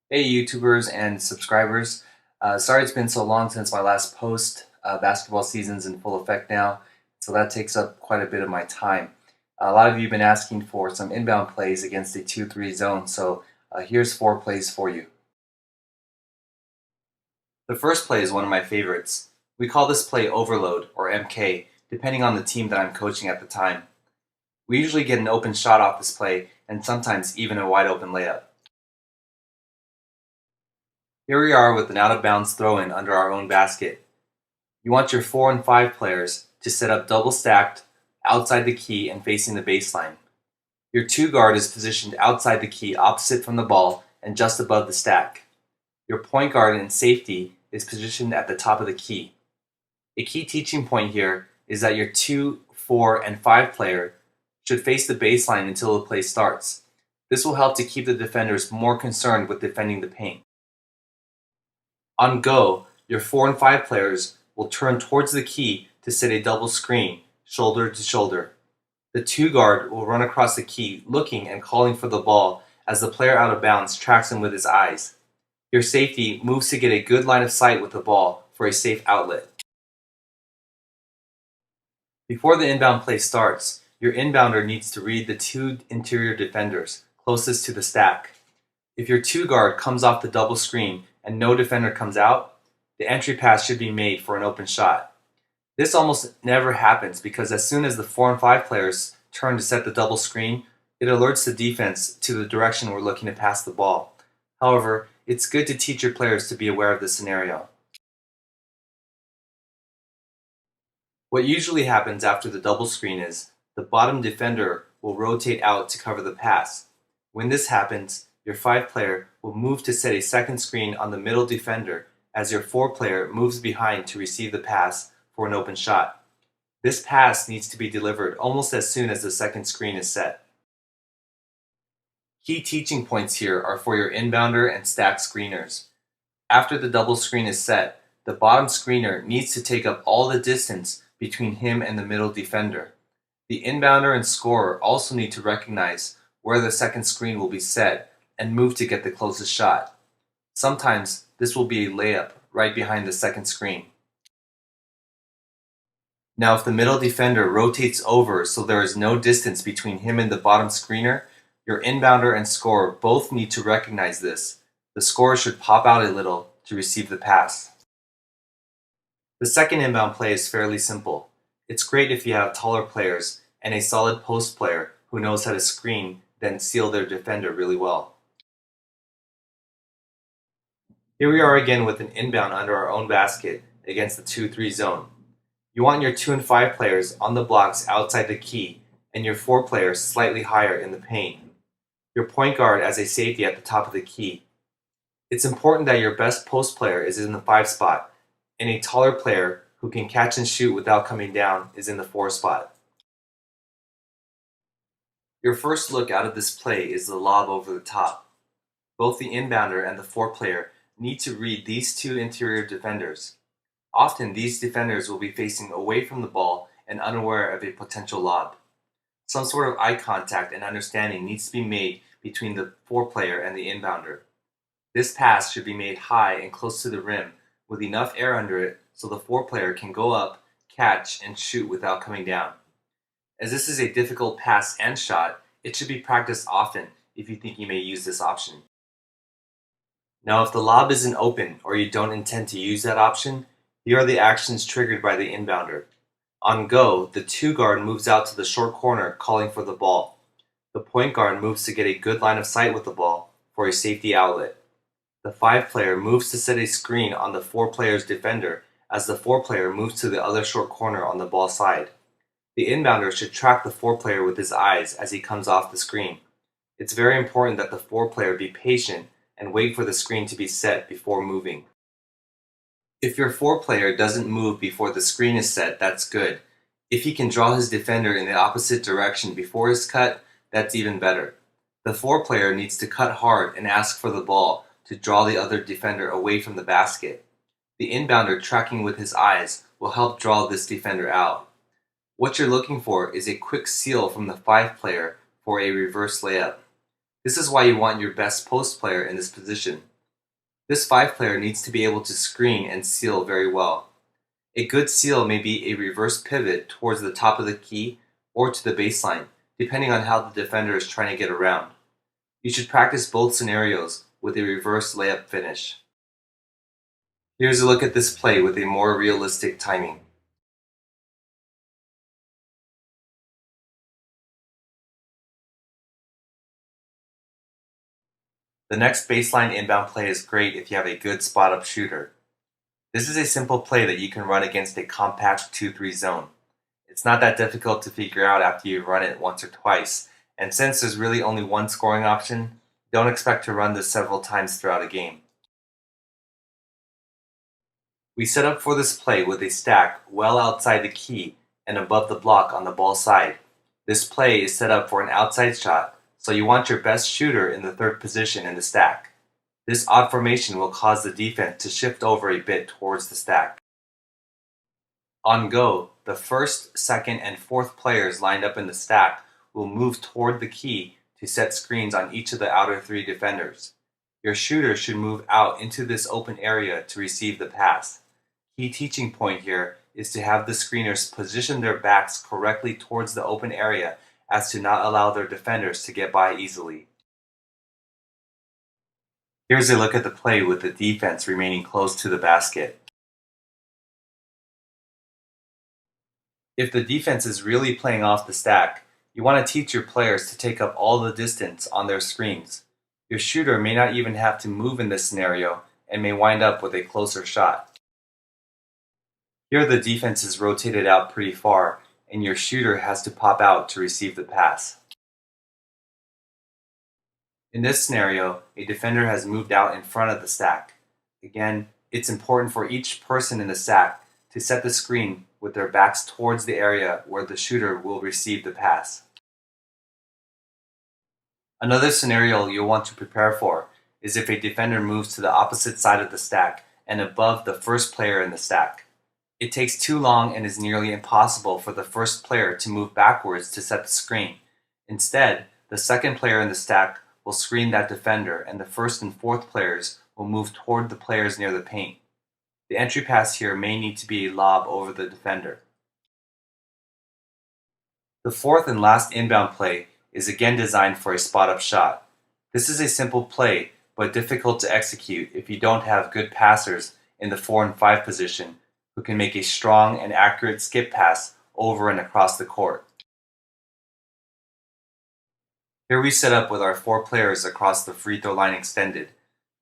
Hey YouTubers and subscribers. Sorry it's been so long since my last post. Basketball season's in full effect now, so that takes up quite a bit of my time. A lot of you have been asking for some inbound plays against a 2-3 zone, so here's 4 plays for you. The first play is one of my favorites. We call this play overload, or MK, depending on the team that I'm coaching at the time. We usually get an open shot off this play, and sometimes even a wide open layup. Here we are with an out-of-bounds throw-in under our own basket. You want your 4 and 5 players to set up double stacked, outside the key and facing the baseline. Your 2 guard is positioned outside the key opposite from the ball and just above the stack. Your point guard and safety is positioned at the top of the key. A key teaching point here is that your 2, 4, and 5 player should face the baseline until the play starts. This will help to keep the defenders more concerned with defending the paint. On go, your 4 and 5 players will turn towards the key to set a double screen, shoulder to shoulder. The 2 guard will run across the key looking and calling for the ball as the player out of bounds tracks him with his eyes. Your safety moves to get a good line of sight with the ball for a safe outlet. Before the inbound play starts, your inbounder needs to read the 2 interior defenders closest to the stack. If your 2 guard comes off the double screen and no defender comes out, the entry pass should be made for an open shot. This almost never happens because as soon as the 4 and 5 players turn to set the double screen, it alerts the defense to the direction we're looking to pass the ball. However, it's good to teach your players to be aware of this scenario. What usually happens after the double screen is the bottom defender will rotate out to cover the pass. When this happens, your 5 player will move to set a second screen on the middle defender as your 4 player moves behind to receive the pass for an open shot. This pass needs to be delivered almost as soon as the second screen is set. Key teaching points here are for your inbounder and stack screeners. After the double screen is set, the bottom screener needs to take up all the distance between him and the middle defender. The inbounder and scorer also need to recognize where the second screen will be set and move to get the closest shot. Sometimes this will be a layup right behind the second screen. Now if the middle defender rotates over so there is no distance between him and the bottom screener, your inbounder and scorer both need to recognize this. The scorer should pop out a little to receive the pass. The second inbound play is fairly simple. It's great if you have taller players and a solid post player who knows how to screen then seal their defender really well. Here we are again with an inbound under our own basket against the 2-3 zone. You want your 2 and 5 players on the blocks outside the key and your 4 players slightly higher in the paint. Your point guard as a safety at the top of the key. It's important that your best post player is in the 5 spot and a taller player who can catch and shoot without coming down is in the 4 spot. Your first look out of this play is the lob over the top. Both the inbounder and the 4 player need to read these 2 interior defenders. Often these defenders will be facing away from the ball and unaware of a potential lob. Some sort of eye contact and understanding needs to be made between the 4 player and the inbounder. This pass should be made high and close to the rim with enough air under it so the 4 player can go up, catch, and shoot without coming down. As this is a difficult pass and shot, it should be practiced often if you think you may use this option. Now if the lob isn't open or you don't intend to use that option, here are the actions triggered by the inbounder. On go, the 2 guard moves out to the short corner calling for the ball. The point guard moves to get a good line of sight with the ball for a safety outlet. The 5 player moves to set a screen on the 4 player's defender as the 4 player moves to the other short corner on the ball side. The inbounder should track the 4 player with his eyes as he comes off the screen. It's very important that the 4 player be patient and wait for the screen to be set before moving. If your 4 player doesn't move before the screen is set, that's good. If he can draw his defender in the opposite direction before his cut, that's even better. The 4 player needs to cut hard and ask for the ball to draw the other defender away from the basket. The inbounder tracking with his eyes will help draw this defender out. What you're looking for is a quick seal from the 5 player for a reverse layup. This is why you want your best post player in this position. This 5-player needs to be able to screen and seal very well. A good seal may be a reverse pivot towards the top of the key or to the baseline, depending on how the defender is trying to get around. You should practice both scenarios with a reverse layup finish. Here's a look at this play with a more realistic timing. The next baseline inbound play is great if you have a good spot-up shooter. This is a simple play that you can run against a compact 2-3 zone. It's not that difficult to figure out after you run it once or twice, and since there's really only one scoring option, don't expect to run this several times throughout a game. We set up for this play with a stack well outside the key and above the block on the ball side. This play is set up for an outside shot, so you want your best shooter in the third position in the stack. This odd formation will cause the defense to shift over a bit towards the stack. On go, the first, second, and fourth players lined up in the stack will move toward the key to set screens on each of the outer 3 defenders. Your shooter should move out into this open area to receive the pass. Key teaching point here is to have the screeners position their backs correctly towards the open area as to not allow their defenders to get by easily. Here's a look at the play with the defense remaining close to the basket. If the defense is really playing off the stack, you want to teach your players to take up all the distance on their screens. Your shooter may not even have to move in this scenario and may wind up with a closer shot. Here the defense is rotated out pretty far, and your shooter has to pop out to receive the pass. In this scenario, a defender has moved out in front of the stack. Again, it's important for each person in the stack to set the screen with their backs towards the area where the shooter will receive the pass. Another scenario you'll want to prepare for is if a defender moves to the opposite side of the stack and above the first player in the stack. It takes too long and is nearly impossible for the first player to move backwards to set the screen. Instead, the second player in the stack will screen that defender, and the first and fourth players will move toward the players near the paint. The entry pass here may need to be a lob over the defender. The fourth and last inbound play is again designed for a spot-up shot. This is a simple play, but difficult to execute if you don't have good passers in the 4 and 5 position who can make a strong and accurate skip pass over and across the court. Here we set up with our 4 players across the free throw line extended,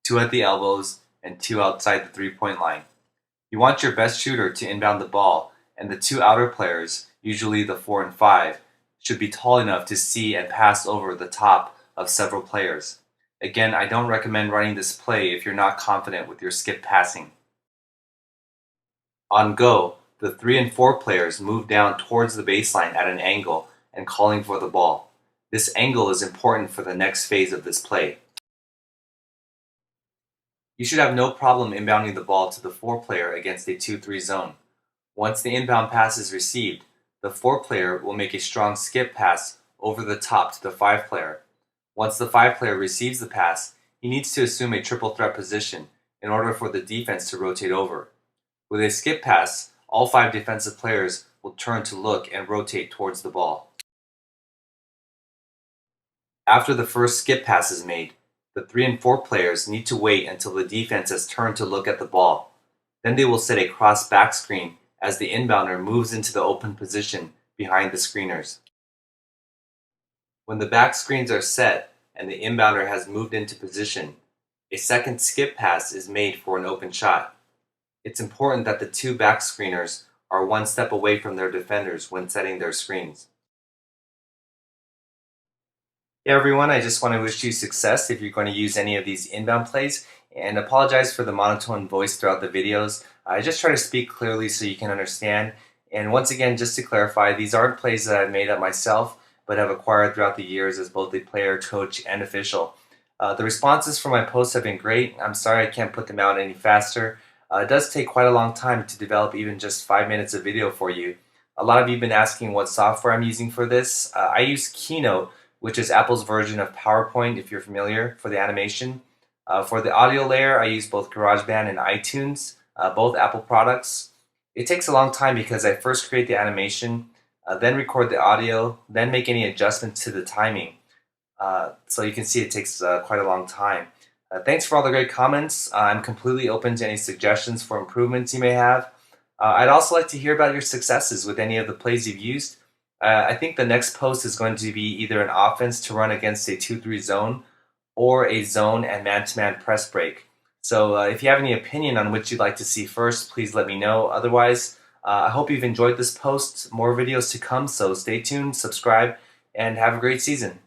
2 at the elbows and 2 outside the 3-point line. You want your best shooter to inbound the ball, and the 2 outer players, usually the 4 and 5, should be tall enough to see and pass over the top of several players. Again, I don't recommend running this play if you're not confident with your skip passing. On go, the 3 and 4 players move down towards the baseline at an angle and calling for the ball. This angle is important for the next phase of this play. You should have no problem inbounding the ball to the 4 player against a 2-3 zone. Once the inbound pass is received, the 4 player will make a strong skip pass over the top to the 5 player. Once the 5 player receives the pass, he needs to assume a triple threat position in order for the defense to rotate over. With a skip pass, all 5 defensive players will turn to look and rotate towards the ball. After the first skip pass is made, the 3 and 4 players need to wait until the defense has turned to look at the ball. Then they will set a cross back screen as the inbounder moves into the open position behind the screeners. When the back screens are set and the inbounder has moved into position, a second skip pass is made for an open shot. It's important that the 2 back screeners are 1 step away from their defenders when setting their screens. Hey everyone, I just want to wish you success if you're going to use any of these inbound plays, and apologize for the monotone voice throughout the videos. I just try to speak clearly so you can understand. And once again, just to clarify, these aren't plays that I've made up myself, but have acquired throughout the years as both a player, coach, and official. The responses for my posts have been great. I'm sorry I can't put them out any faster. It does take quite a long time to develop even just 5 minutes of video for you. A lot of you have been asking what software I'm using for this. I use Keynote, which is Apple's version of PowerPoint, if you're familiar, for the animation. For the audio layer, I use both GarageBand and iTunes, both Apple products. It takes a long time because I first create the animation, then record the audio, then make any adjustments to the timing. So you can see it takes quite a long time. Thanks for all the great comments. I'm completely open to any suggestions for improvements you may have. I'd also like to hear about your successes with any of the plays you've used. I think the next post is going to be either an offense to run against a 2-3 zone or a zone and man-to-man press break. So if you have any opinion on which you'd like to see first, please let me know. Otherwise, I hope you've enjoyed this post. More videos to come, so stay tuned, subscribe, and have a great season.